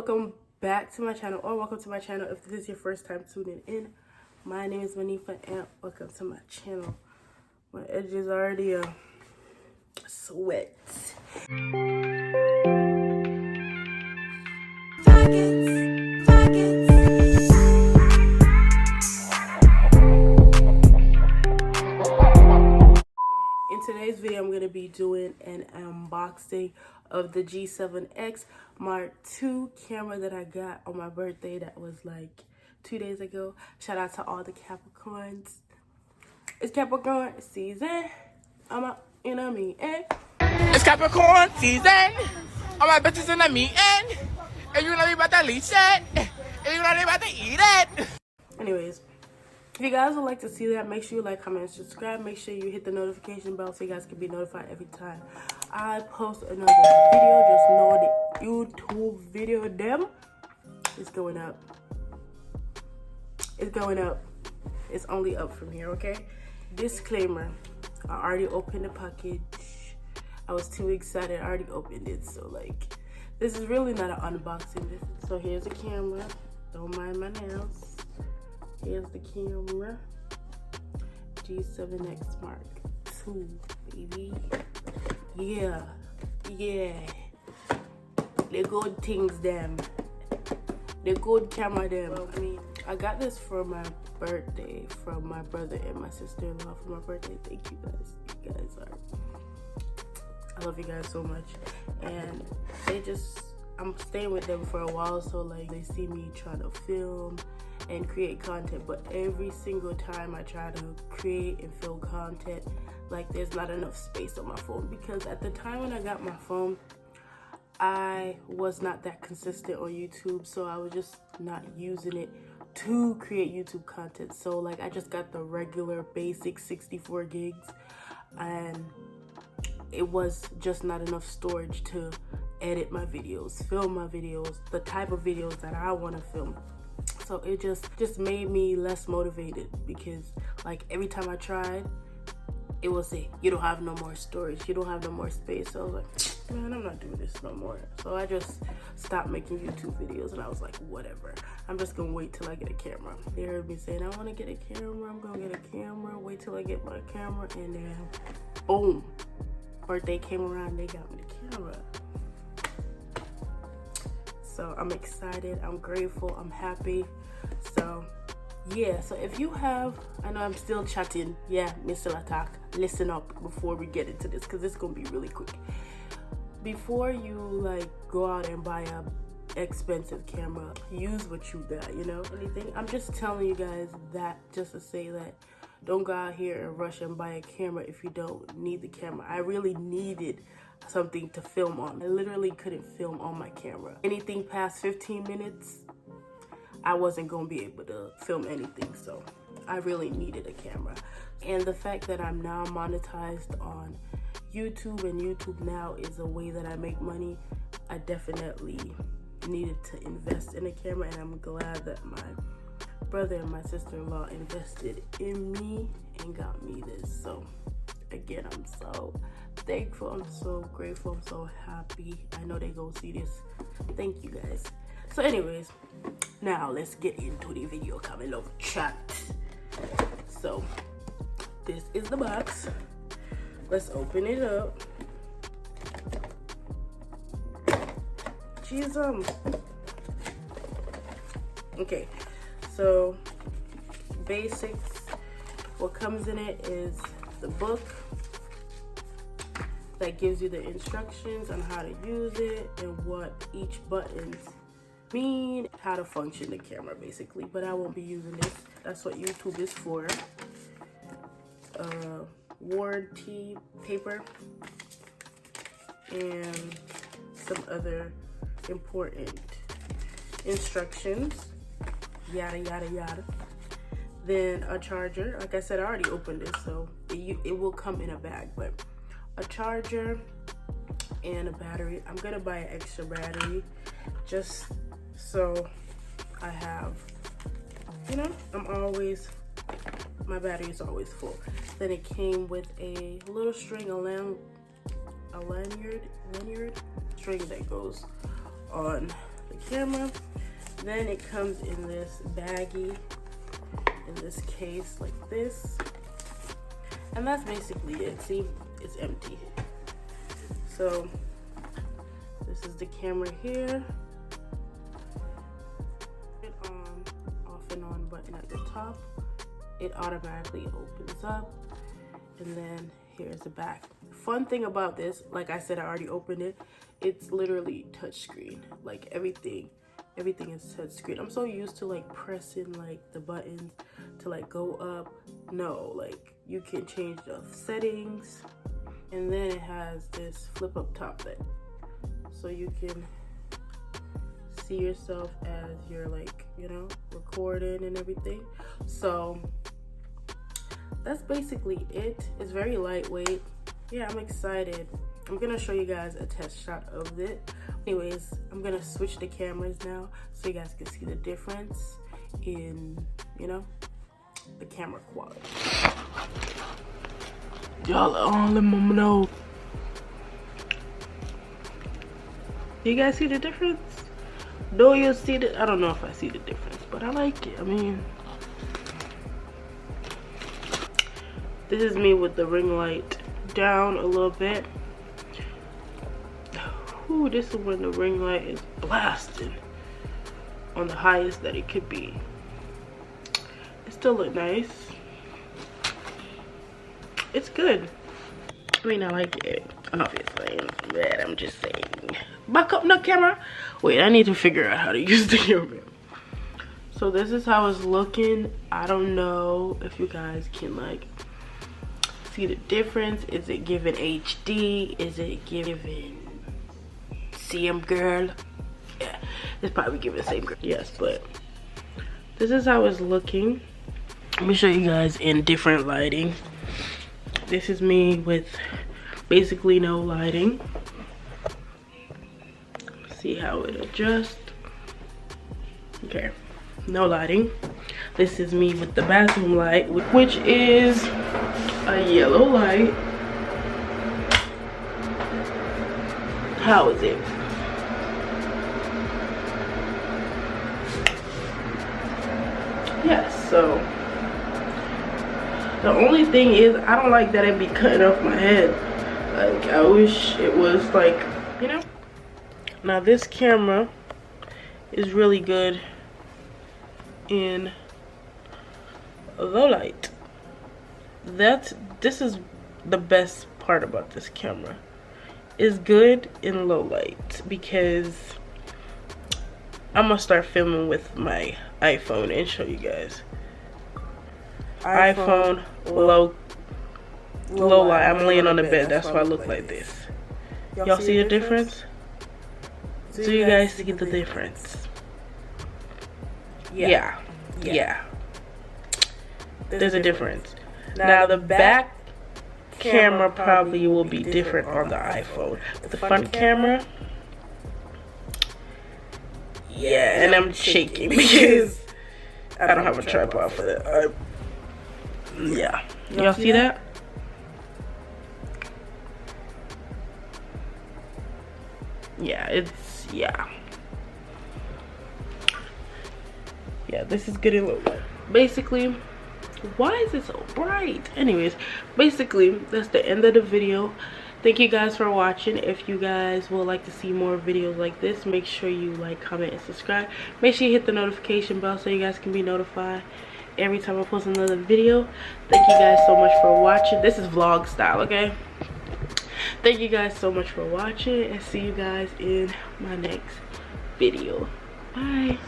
welcome back to my channel, or welcome to my channel if this is your first time tuning in. My name is Manifa and welcome to my channel. My edge is already a sweat. In today's video, I'm going to be doing an unboxing of the G7X Mark II camera that I got on my birthday. That was like 2 days ago. Shout out to all the Capricorns. It's Capricorn season. I'm out in a meeting. It's Capricorn season. All my bitches in the meeting. And you know they about to leash it. And you know they about to eat it. Anyways, if you guys would like to see that, make sure you like, comment, and subscribe. Make sure you hit the notification bell so you guys can be notified every time I post another video. Just know that YouTube video them is going up. It's going up. It's only up from here, okay? Disclaimer, I already opened the package. I was too excited. I already opened it. So like, this is really not an unboxing. So here's the camera. Don't mind my nails. Here's the camera. G7X Mark II, baby. Yeah. The good things, them. The good camera, them. Well, I mean, I got this for my birthday from my brother and my sister-in-law for my birthday. Thank you guys. You guys are... I love you guys so much. And they just... I'm staying with them for a while, so like they see me trying to film and create content, but every single time I try to create and film content, like there's not enough space on my phone, because at the time when I got my phone, I was not that consistent on YouTube, so I was just not using it to create YouTube content. So like I just got the regular basic 64 gigs and it was just not enough storage to edit my videos, film my videos, the type of videos that I want to film. So it just made me less motivated, because like every time I tried, it would say, you don't have no more storage, you don't have no more space. So I was like, man, I'm not doing this no more. So I just stopped making YouTube videos, and I was like, whatever, I'm just gonna wait till I get a camera. They heard me saying, I want to get a camera, I'm gonna get a camera, wait till I get my camera, and then boom, birthday came around, they got me the camera. So I'm excited, I'm grateful, I'm happy. So yeah, so if you have, I know I'm still chatting, yeah, Mr. Latak, listen up before we get into this, because it's gonna be really quick. Before you like go out and buy a expensive camera, use what you got, you know, anything. I'm just telling you guys that just to say that don't go out here and rush and buy a camera if you don't need the camera. I really needed something to film on. I literally couldn't film on my camera. Anything past 15 minutes, I wasn't gonna be able to film anything, so I really needed a camera. And the fact that I'm now monetized on YouTube, and YouTube now is a way that I make money, I definitely needed to invest in a camera, and I'm glad that my brother and my sister-in-law invested in me and got me this. So again, I'm so thankful, I'm so grateful, I'm so happy. I know they gonna see this. Thank you guys. So anyways, now let's get into the video. Comment, love, chat. So this is the box. Let's open it up. Jeez, okay, so basics. What comes in it is the book that gives you the instructions on how to use it and what each buttons mean, how to function the camera basically. But I won't be using this. That's what YouTube is for. Warranty paper and some other important instructions, yada yada yada. Then a charger. Like I said, I already opened it, so it will come in a bag, but a charger and a battery. I'm gonna buy an extra battery just so I have, you know, my battery is always full. Then it came with a little string, a lanyard string that goes on the the camera. Then it comes in this baggie, in this case like this. And that's basically it. See, it's empty. So this is the camera here. It on, off and on button at the top. It automatically opens up. And then here's the back. Fun thing about this, like I said, I already opened it. It's literally touchscreen. Like everything is touchscreen. I'm so used to like pressing like the buttons to like go up. No, like you can change the settings. And then it has this flip up top thing, so you can see yourself as you're like, you know, recording and everything. So that's basically it. It's very lightweight. Yeah, I'm excited. I'm gonna show you guys a test shot of it. Anyways, I'm gonna switch the cameras now so you guys can see the difference in, you know, the camera quality. Y'all let me know. Do you guys see the difference? Do you see the, I don't know if I see the difference, but I like it. I mean, this is me with the ring light down a little bit. Ooh, this is when the ring light is blasting on the highest that it could be. It still look nice. It's good. I mean, I like it, obviously, but I'm just saying. Back up the camera. Wait, I need to figure out how to use the camera. So this is how it's looking. I don't know if you guys can like see the difference. Is it giving HD? Is it giving CM girl? Yeah, it's probably giving the same girl. Yes, but this is how it's looking. Let me show you guys in different lighting. This is me with basically no lighting. See how it adjusts. Okay, no lighting. This is me with the bathroom light, which is a yellow light. How is it? Yes, so the only thing is I don't like that it be cutting off my head. Like I wish it was like, you know. Now this camera is really good in low light. This is the best part about this camera. It's good in low light because I'm gonna start filming with my iPhone and show you guys. iPhone low light. I'm laying on the bed. That's why I look like this. Y'all see the difference? Do you guys see the difference? Yeah. There's a difference. Now the back camera probably will be different on the iPhone. But the front camera, yeah, and I'm shaking because I don't have a tripod for that. Yeah. Y'all see that? Yeah, it's, yeah, this is good in low light. Basically, why is it so bright? Anyways, basically, that's the end of the video. Thank you guys for watching. If you guys would like to see more videos like this, make sure you like, comment, and subscribe. Make sure you hit the notification bell so you guys can be notified every time I post another video. Thank you guys so much for watching. This is vlog style, okay? Thank you guys so much for watching, and see you guys in my next video. Bye.